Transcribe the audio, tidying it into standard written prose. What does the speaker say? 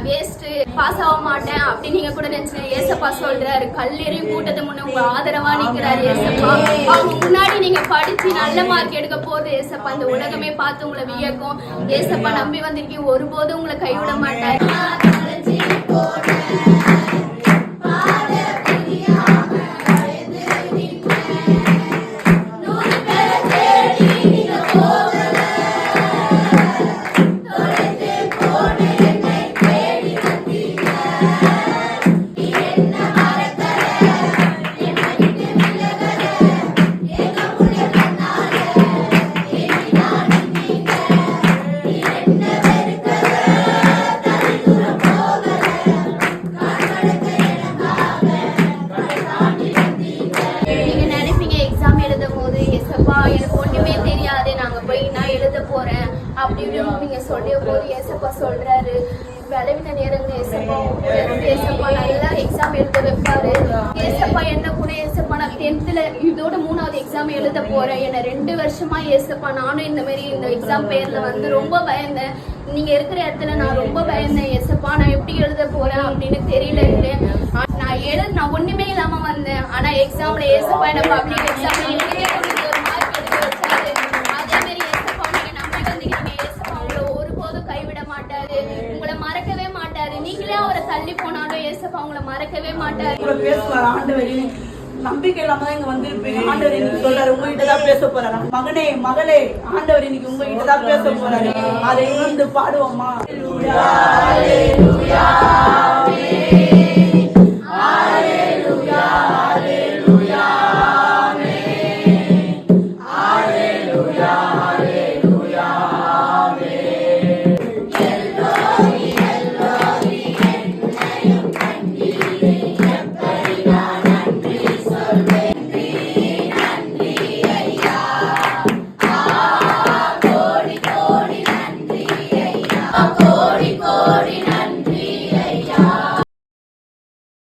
நான் waste pass ஆக மாட்டேன் அப்படி நீங்க கூட நினைச்சீங்க. ஏசப்பா சொல்றாரு, கல்லெறியும் கூட்டத்தை முன்ன உங்க ஆதரவா நிக்கிறாரு ஏசப்பா. அவங்க முன்னாடி நீங்க படிச்சு நல்ல மார்க் எடுக்க போது ஏசப்பா. இந்த உலகமே பார்த்து உங்களை வியக்கும். ஏசப்பா நம்பி வந்திருக்கீங்க, ஒருபோதும் உங்களை கைவிட மாட்டாரு. எனக்கு ஒண்ணுமே தெரியாது, நாங்க போய் நான் எழுத போறேன் அப்படின்னு நீங்க சொல்லிய போது ஏசப்பா சொல்றாரு, விளைவின நேரங்கள் ஏசப்பா நல்லா எக்ஸாம் எழுத வைப்பாரு. ஏசப்பா என்ன கூட ஏசப்பா நான் 10th இதோட 3வது எக்ஸாம் எழுத போறேன். என்ன 2 வருஷமா ஏசப்பா நானும் இந்த மாதிரி இந்த எக்ஸாம் பேர்ல வந்து ரொம்ப பயந்தேன். நீங்க இருக்கிற இடத்துல நான் ரொம்ப பயந்தேன் ஏசப்பா, நான் எப்படி எழுத போறேன் அப்படின்னு தெரியல. நான் ஒண்ணுமே இல்லாம வந்தேன். ஆனா எக்ஸாம்ல ஏசப்பா என்ன பப்ளிக் எக்ஸாம்ல எழுதியே ஒரு மார்க் எடுத்து வச்சாரு. அதே மாதிரி ஏசப்பா நீங்க நம்பி வந்தீங்க. ஏசப்பா உங்களை ஒருபோதும் கைவிட மாட்டாரு, உங்களை மறக்கவே மாட்டாரு. நீங்களே அவரை தள்ளி போனாலும் ஏசப்பா உங்களை மறக்கவே மாட்டாரு. பேசுவார் ஆண்டவர். நம்பிக்கை இல்லாம தான் இங்க வந்து ஆண்டவர் இன்னைக்கு சொல்றாரு, உங்ககிட்ட தான் பேச போறாரு. மகனே மகளே, ஆண்டவர் இன்னைக்கு உங்ககிட்ட தான் பேச போறாரு. அதை உணர்ந்து பாடுவோமா? கோடி கோடி